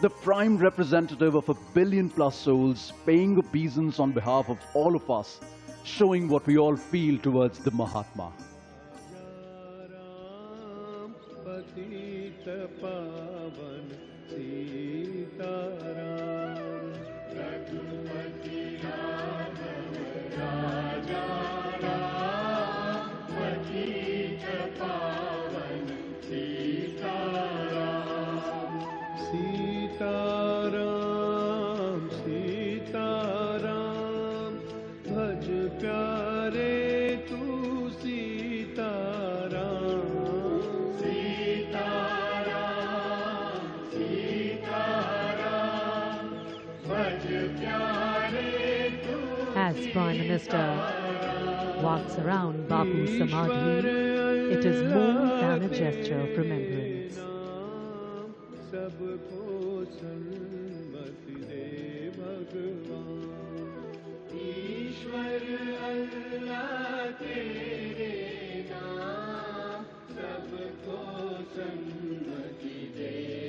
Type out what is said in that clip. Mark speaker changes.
Speaker 1: the prime representative of 1 billion+ souls, paying obeisance on behalf of all of us, showing what we all feel towards the Mahatma.
Speaker 2: Sitaram Sitaram भज प्यारे तू सीताराम सीताराम सीताराम भज प्यारे तू.
Speaker 3: As Prime Minister walks around Bapu Samadhi, it is more than a gesture of remembrance.
Speaker 2: सबको सन्मति दे भगवान. ईश्वर अल्लाह तेरे नाम सबको सन्मति दे.